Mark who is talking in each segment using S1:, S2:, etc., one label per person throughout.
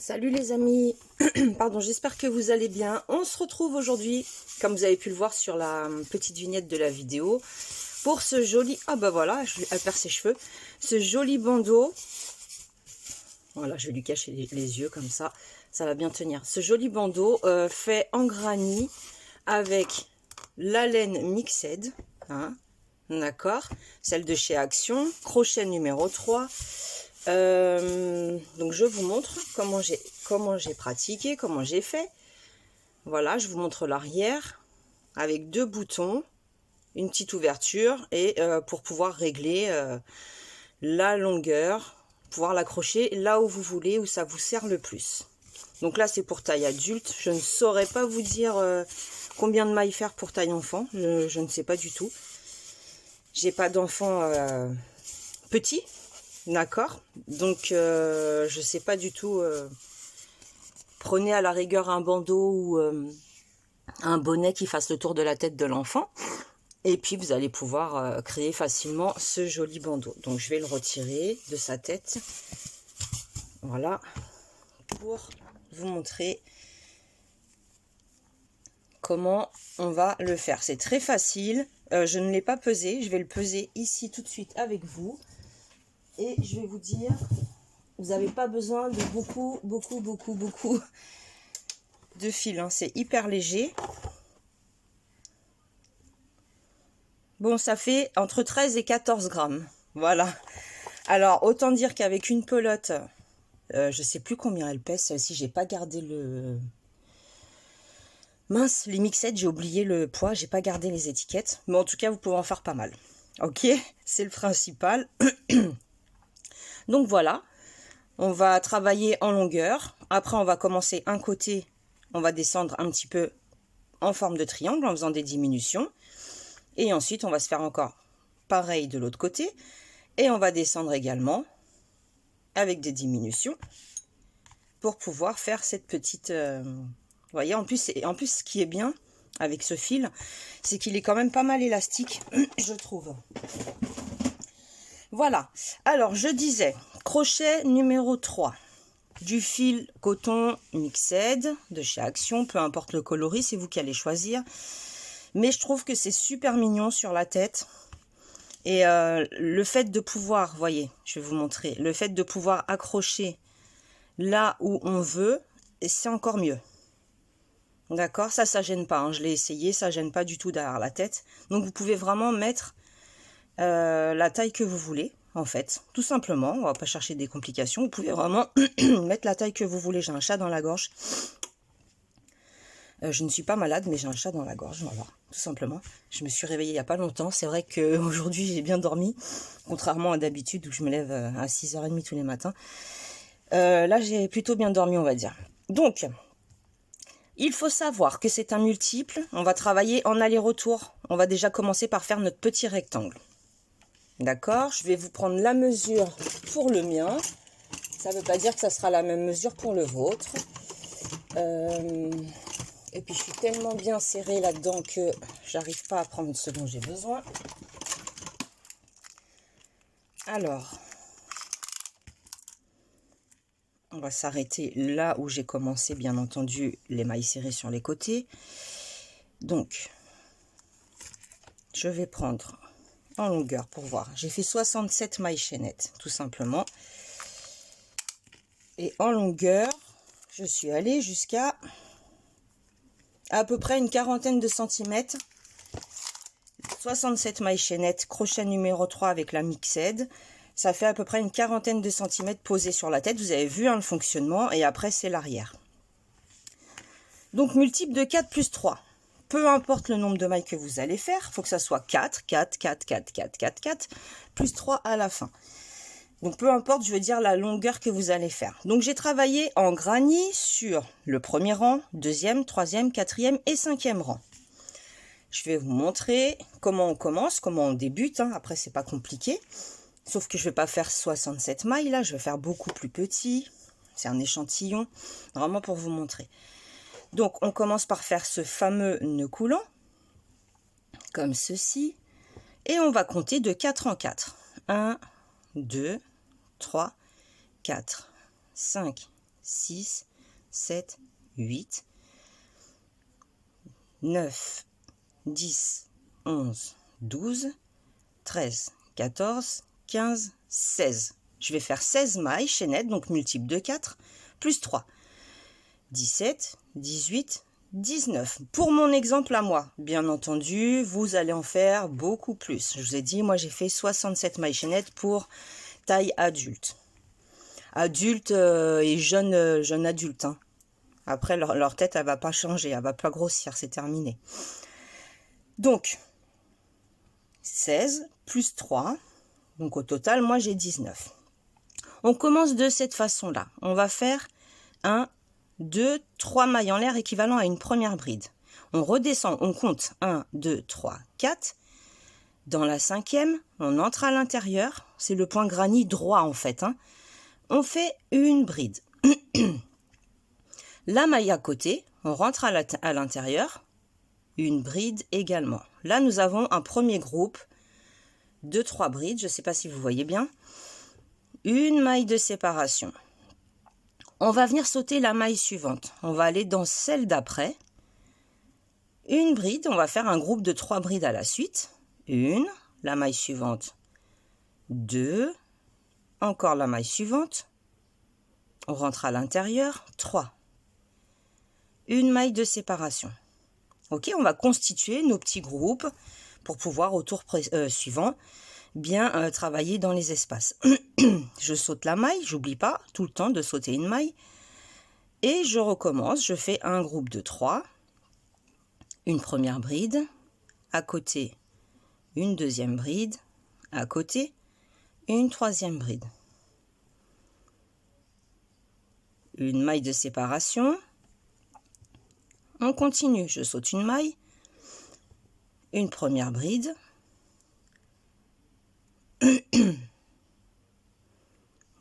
S1: Salut les amis, pardon, j'espère que vous allez bien. On se retrouve aujourd'hui, comme vous avez pu le voir sur la petite vignette de la vidéo, pour ce joli, ah bah voilà, elle perd ses cheveux, ce joli bandeau. Voilà, je vais lui cacher les yeux comme ça va bien tenir. Ce joli bandeau fait en granit avec la laine Mixed, hein, d'accord, celle de chez Action, crochet numéro 3. Donc je vous montre comment j'ai pratiqué, comment j'ai fait. Voilà, je vous montre l'arrière avec deux boutons, une petite ouverture et pour pouvoir régler la longueur, pouvoir l'accrocher là où vous voulez, où ça vous sert le plus. Donc là c'est pour taille adulte. Je ne saurais pas vous dire combien de mailles faire pour taille enfant. Je ne sais pas du tout. J'ai pas d'enfant petit. D'accord, donc je sais pas du tout. Prenez à la rigueur un bandeau ou un bonnet qui fasse le tour de la tête de l'enfant. Et puis vous allez pouvoir créer facilement ce joli bandeau. Donc je vais le retirer de sa tête. Voilà, pour vous montrer comment on va le faire. C'est très facile. Je ne l'ai pas pesé. Je vais le peser ici tout de suite avec vous. Et je vais vous dire, vous n'avez pas besoin de beaucoup de fil, hein. C'est hyper léger. Bon, ça fait entre 13 et 14 grammes. Voilà. Alors, autant dire qu'avec une pelote, je sais plus combien elle pèse, celle-ci, j'ai pas gardé le... Mince, les mixettes, j'ai oublié le poids, j'ai pas gardé les étiquettes. Mais en tout cas, vous pouvez en faire pas mal. Ok, c'est le principal. Donc voilà. On va travailler en longueur. Après, on va commencer un côté. On va descendre un petit peu en forme de triangle en faisant des diminutions. Et ensuite, on va se faire encore pareil de l'autre côté. Et on va descendre également avec des diminutions pour pouvoir faire cette petite... vous voyez, en plus, ce qui est bien avec ce fil, c'est qu'il est quand même pas mal élastique, je trouve. Voilà. Alors, je disais, crochet numéro 3. Du fil coton Mixed de chez Action, peu importe le coloris, c'est vous qui allez choisir. Mais je trouve que c'est super mignon sur la tête. Et le fait de pouvoir, voyez, je vais vous montrer, le fait de pouvoir accrocher là où on veut, c'est encore mieux. D'accord, ça gêne pas, hein, je l'ai essayé, ça gêne pas du tout derrière la tête. Donc vous pouvez vraiment mettre la taille que vous voulez. En fait, tout simplement, on va pas chercher des complications. Vous pouvez vraiment mettre la taille que vous voulez. J'ai un chat dans la gorge. Je ne suis pas malade, mais j'ai un chat dans la gorge. Voilà, tout simplement. Je me suis réveillée il n'y a pas longtemps. C'est vrai qu'aujourd'hui, j'ai bien dormi. Contrairement à d'habitude où je me lève à 6h30 tous les matins. Là, j'ai plutôt bien dormi, on va dire. Donc, il faut savoir que c'est un multiple. On va travailler en aller-retour. On va déjà commencer par faire notre petit rectangle. D'accord, je vais vous prendre la mesure pour le mien. Ça ne veut pas dire que ça sera la même mesure pour le vôtre. Et puis je suis tellement bien serrée là-dedans que j'arrive pas à prendre ce dont j'ai besoin. Alors, on va s'arrêter là où j'ai commencé, bien entendu, les mailles serrées sur les côtés. Donc, je vais prendre... en longueur pour voir. J'ai fait 67 mailles chaînettes, tout simplement. Et en longueur, je suis allée jusqu'à à peu près une quarantaine de centimètres. 67 mailles chaînettes, crochet numéro 3 avec la Mixed. Ça fait à peu près une quarantaine de centimètres posés sur la tête. Vous avez vu hein, le fonctionnement. Et après, c'est l'arrière. Donc, multiple de 4 plus 3. Peu importe le nombre de mailles que vous allez faire, il faut que ça soit 4, 4, 4, 4, 4, 4, 4, plus 3 à la fin. Donc, peu importe, je veux dire la longueur que vous allez faire. Donc, j'ai travaillé en granit sur le premier rang, deuxième, troisième, quatrième et cinquième rang. Je vais vous montrer comment on commence, comment on débute. Hein. Après, c'est pas compliqué. Sauf que je ne vais pas faire 67 mailles, là. Je vais faire beaucoup plus petit. C'est un échantillon, vraiment pour vous montrer. Donc, on commence par faire ce fameux nœud coulant, comme ceci, et on va compter de 4 en 4. 1, 2, 3, 4, 5, 6, 7, 8, 9, 10, 11, 12, 13, 14, 15, 16. Je vais faire 16 mailles chaînettes, donc multiple de 4, plus 3. 17, 18, 19. Pour mon exemple à moi, bien entendu, vous allez en faire beaucoup plus. Je vous ai dit, moi j'ai fait 67 mailles chaînettes pour taille adulte. Adulte et jeune adulte. Hein. Après, leur tête, elle va pas changer, elle va pas grossir, c'est terminé. Donc, 16 plus 3. Donc au total, moi j'ai 19. On commence de cette façon-là. On va faire 1, 2, 3 mailles en l'air équivalent à une première bride. On redescend, on compte 1, 2, 3, 4. Dans la cinquième, on entre à l'intérieur. C'est le point granit droit en fait. Hein. On fait une bride. La maille à côté, on rentre à l'intérieur. Une bride également. Là, nous avons un premier groupe de 3 brides. Je ne sais pas si vous voyez bien. Une maille de séparation. On va venir sauter la maille suivante. On va aller dans celle d'après. Une bride, on va faire un groupe de 3 brides à la suite. Une, la maille suivante. 2, encore la maille suivante. On rentre à l'intérieur. 3. Une maille de séparation. Ok, on va constituer nos petits groupes pour pouvoir au tour suivant bien travailler dans les espaces. Je saute la maille, j'oublie pas tout le temps de sauter une maille. Et je recommence, je fais un groupe de 3. Une première bride, à côté une deuxième bride, à côté une troisième bride. Une maille de séparation. On continue, je saute une maille, une première bride,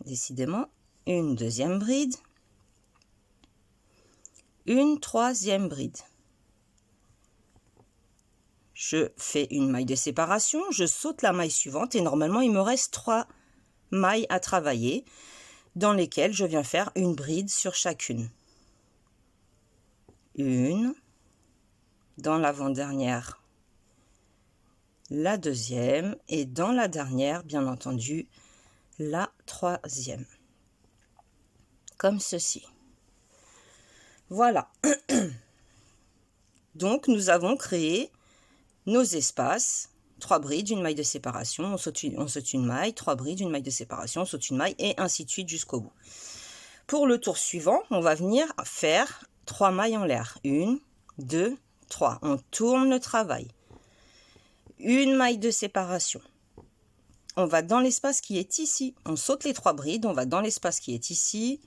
S1: décidément, une deuxième bride, une troisième bride. Je fais une maille de séparation, je saute la maille suivante et normalement il me reste 3 mailles à travailler dans lesquelles je viens faire une bride sur chacune. Une, dans l'avant-dernière, la deuxième et dans la dernière, bien entendu, la troisième. Comme ceci. Voilà. Donc, nous avons créé nos espaces. 3 brides, une maille de séparation, on saute une maille, 3 brides, une maille de séparation, on saute une maille, et ainsi de suite jusqu'au bout. Pour le tour suivant, on va venir faire 3 mailles en l'air. 1, 2, 3. On tourne le travail. Une maille de séparation. On va dans l'espace qui est ici. On saute les 3 brides, on va dans l'espace qui est ici.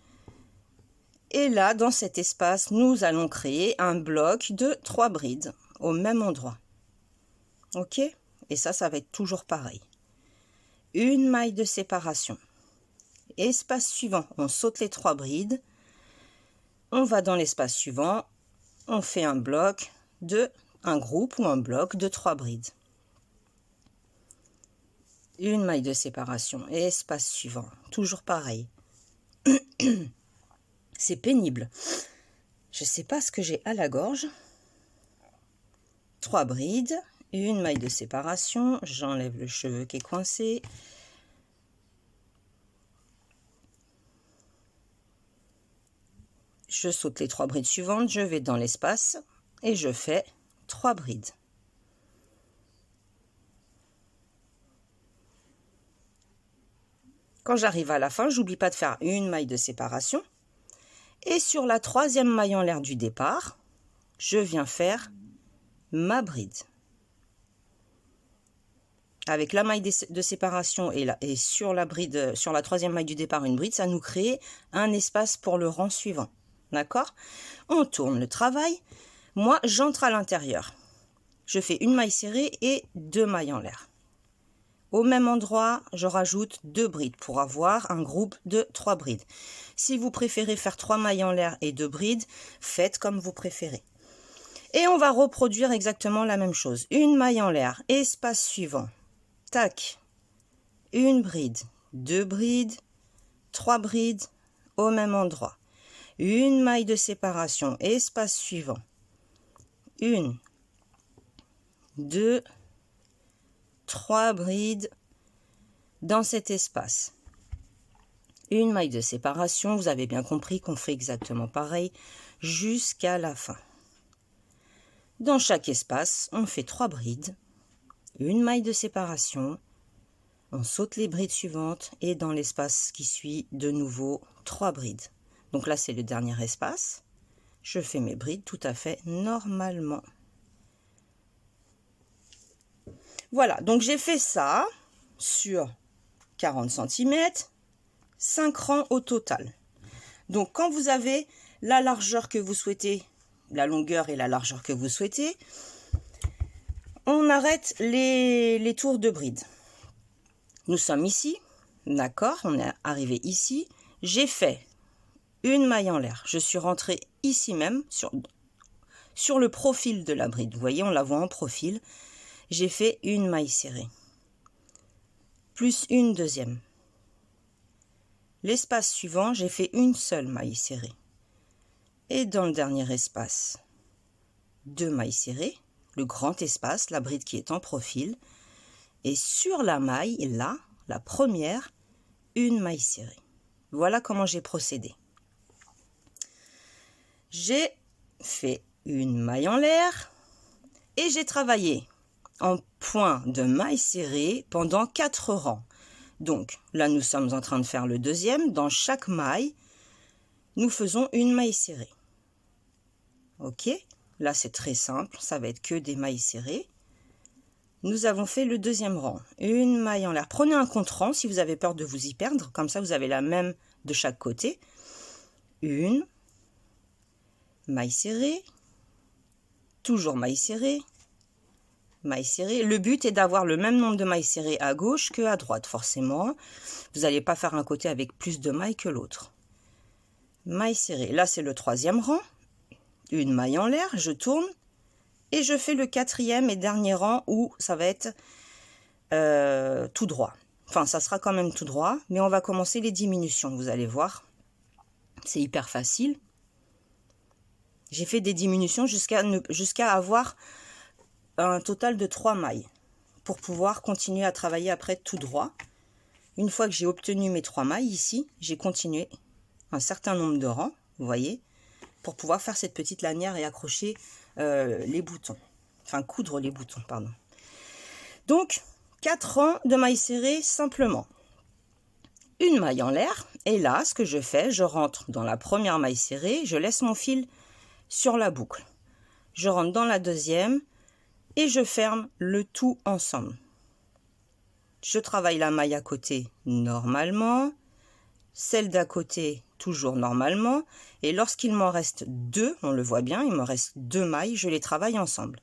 S1: Et là, dans cet espace, nous allons créer un bloc de 3 brides au même endroit. Ok? Et ça va être toujours pareil. Une maille de séparation. Espace suivant, on saute les 3 brides. On va dans l'espace suivant. On fait un bloc un groupe ou un bloc de 3 brides. Une maille de séparation. Et espace suivant. Toujours pareil. C'est pénible. Je ne sais pas ce que j'ai à la gorge. 3 brides. Une maille de séparation, j'enlève le cheveu qui est coincé. Je saute les 3 brides suivantes, je vais dans l'espace et je fais 3 brides. Quand j'arrive à la fin, j'oublie pas de faire une maille de séparation. Et sur la 3e maille en l'air du départ, je viens faire ma bride. Avec la maille de séparation et sur la bride, sur la 3e maille du départ, une bride, ça nous crée un espace pour le rang suivant. D'accord? On tourne le travail. Moi, j'entre à l'intérieur. Je fais une maille serrée et 2 mailles en l'air. Au même endroit, je rajoute 2 brides pour avoir un groupe de 3 brides. Si vous préférez faire 3 mailles en l'air et 2 brides, faites comme vous préférez. Et on va reproduire exactement la même chose. Une maille en l'air, espace suivant. Tac, une bride, 2 brides, 3 brides au même endroit. une maille de séparation, espace suivant, 1, 2, 3 brides dans cet espace, une maille de séparation. Vous avez bien compris qu'on fait exactement pareil jusqu'à la fin. Dans chaque espace, on fait 3 brides, une maille de séparation, on saute les brides suivantes et dans l'espace qui suit, de nouveau 3 brides. Donc là, c'est le dernier espace. Je fais mes brides tout à fait normalement. Voilà, donc j'ai fait ça sur 40 cm, 5 rangs au total. Donc quand vous avez la largeur que vous souhaitez, la longueur et la largeur que vous souhaitez, on arrête les tours de bride. Nous sommes ici, d'accord, on est arrivé ici. J'ai fait une maille en l'air. Je suis rentrée ici même, sur le profil de la bride. Vous voyez, on la voit en profil. J'ai fait une maille serrée, plus une deuxième. L'espace suivant, j'ai fait une seule maille serrée. Et dans le dernier espace, 2 mailles serrées, le grand espace, la bride qui est en profil. Et sur la maille, là, la première, une maille serrée. Voilà comment j'ai procédé. J'ai fait une maille en l'air et j'ai travaillé en point de maille serrée pendant 4 rangs. Donc là, nous sommes en train de faire le deuxième. Dans chaque maille, nous faisons une maille serrée. Ok, là c'est très simple, ça va être que des mailles serrées. Nous avons fait le deuxième rang, une maille en l'air. Prenez un contre-rang si vous avez peur de vous y perdre, comme ça vous avez la même de chaque côté. Une maille serrée, toujours maille serrée, maille serrée. Le but est d'avoir le même nombre de mailles serrées à gauche que à droite, forcément. Vous n'allez pas faire un côté avec plus de mailles que l'autre. Maille serrée, là c'est le troisième rang. Une maille en l'air, je tourne et je fais le quatrième et dernier rang où ça va être tout droit. Enfin, ça sera quand même tout droit, mais on va commencer les diminutions, vous allez voir. C'est hyper facile. J'ai fait des diminutions jusqu'à avoir un total de 3 mailles pour pouvoir continuer à travailler après tout droit. Une fois que j'ai obtenu mes 3 mailles ici, j'ai continué un certain nombre de rangs, vous voyez, pour pouvoir faire cette petite lanière et accrocher les boutons. Enfin, coudre les boutons, pardon. Donc, 4 rangs de mailles serrées simplement. Une maille en l'air. Et là, ce que je fais, je rentre dans la première maille serrée, je laisse mon fil sur la boucle. Je rentre dans la deuxième et je ferme le tout ensemble. Je travaille la maille à côté normalement, celle d'à côté toujours normalement, et lorsqu'il m'en reste 2, on le voit bien, il me reste 2 mailles, je les travaille ensemble.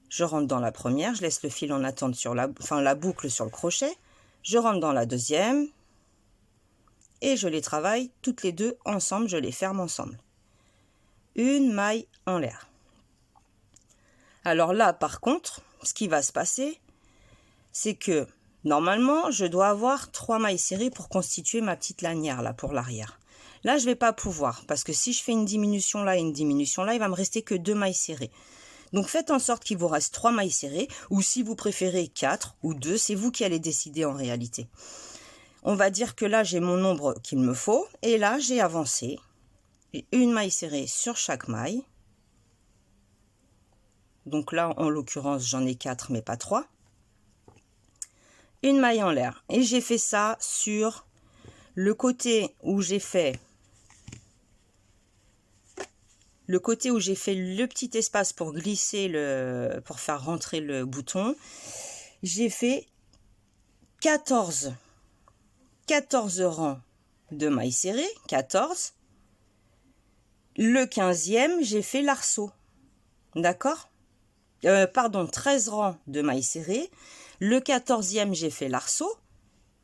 S1: Je rentre dans la première, je laisse le fil en attente sur la boucle sur le crochet, je rentre dans la deuxième, et je les travaille toutes les deux ensemble, je les ferme ensemble. Une maille en l'air. Alors là, par contre, ce qui va se passer, c'est que normalement, je dois avoir 3 mailles serrées pour constituer ma petite lanière là pour l'arrière. Là, je ne vais pas pouvoir parce que si je fais une diminution là et une diminution là, il va me rester que 2 mailles serrées. Donc faites en sorte qu'il vous reste 3 mailles serrées ou si vous préférez 4 ou 2, c'est vous qui allez décider en réalité. On va dire que là, j'ai mon nombre qu'il me faut et là, j'ai avancé. Une maille serrée sur chaque maille. Donc là, en l'occurrence, j'en ai 4 mais pas 3. Une maille en l'air et j'ai fait ça sur le côté où j'ai fait le petit espace pour glisser pour faire rentrer le bouton. J'ai fait 14 rangs de mailles serrées, 14. Le 15e, j'ai fait l'arceau. D'accord, 13 rangs de mailles serrées. Le 14e, j'ai fait l'arceau.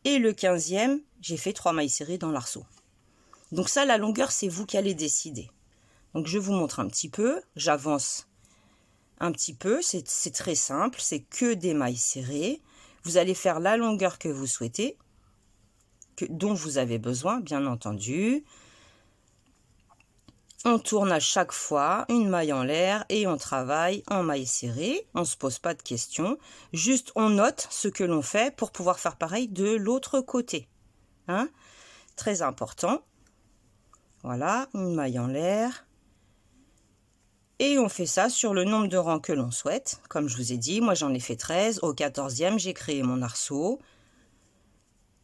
S1: Et le 15e, j'ai fait 3 mailles serrées dans l'arceau. Donc ça, la longueur, c'est vous qui allez décider. Donc je vous montre un petit peu. J'avance un petit peu. C'est très simple. C'est que des mailles serrées. Vous allez faire la longueur que vous souhaitez, dont vous avez besoin, bien entendu. On tourne à chaque fois une maille en l'air et on travaille en maille serrée. On ne se pose pas de questions. Juste, on note ce que l'on fait pour pouvoir faire pareil de l'autre côté. Hein? Très important. Voilà, une maille en l'air. Et on fait ça sur le nombre de rangs que l'on souhaite. Comme je vous ai dit, moi j'en ai fait 13. Au 14e, j'ai créé mon arceau.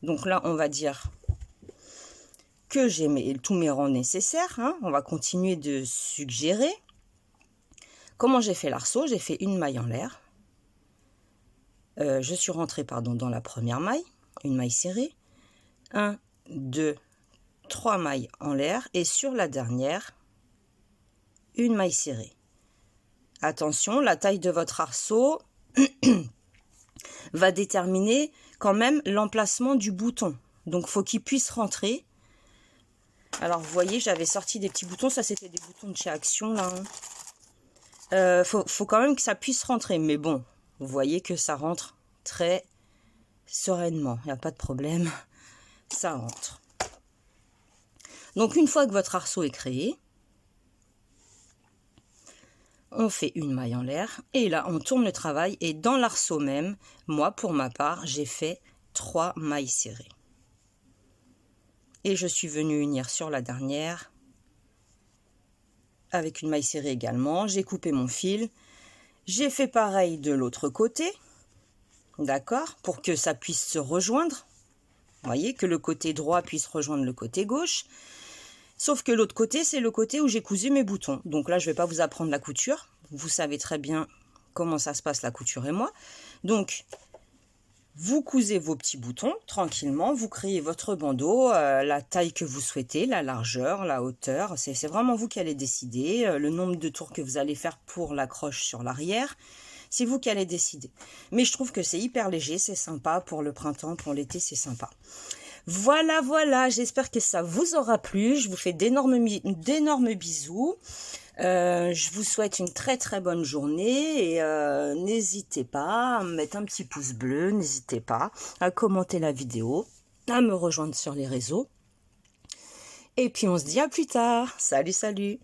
S1: Donc là, on va dire que j'ai tous mes rangs nécessaires. Hein. On va continuer de suggérer. Comment j'ai fait l'arceau? J'ai fait une maille en l'air. Je suis rentrée dans la première maille, une maille serrée. 1, 2, 3 mailles en l'air. Et sur la dernière, une maille serrée. Attention, la taille de votre arceau va déterminer quand même l'emplacement du bouton. Donc, il faut qu'il puisse rentrer. Alors, vous voyez, j'avais sorti des petits boutons. Ça, c'était des boutons de chez Action, là. Hein. Faut quand même que ça puisse rentrer. Mais bon, vous voyez que ça rentre très sereinement. Il n'y a pas de problème. Ça rentre. Donc, une fois que votre arceau est créé, on fait une maille en l'air. Et là, on tourne le travail. Et dans l'arceau même, moi, pour ma part, j'ai fait 3 mailles serrées. Et je suis venue unir sur la dernière avec une maille serrée également. J'ai coupé mon fil. J'ai fait pareil de l'autre côté. D'accord? Pour que ça puisse se rejoindre. Vous voyez, que le côté droit puisse rejoindre le côté gauche. Sauf que l'autre côté, c'est le côté où j'ai cousu mes boutons. Donc là, je ne vais pas vous apprendre la couture. Vous savez très bien comment ça se passe, la couture et moi. Donc, vous cousez vos petits boutons tranquillement, vous créez votre bandeau, la taille que vous souhaitez, la largeur, la hauteur, c'est vraiment vous qui allez décider, le nombre de tours que vous allez faire pour l'accroche sur l'arrière, c'est vous qui allez décider. Mais je trouve que c'est hyper léger, c'est sympa pour le printemps, pour l'été, c'est sympa. Voilà, voilà, j'espère que ça vous aura plu, je vous fais d'énormes bisous. Je vous souhaite une très très bonne journée et n'hésitez pas à me mettre un petit pouce bleu, n'hésitez pas à commenter la vidéo, à me rejoindre sur les réseaux. Et puis on se dit à plus tard. Salut, salut!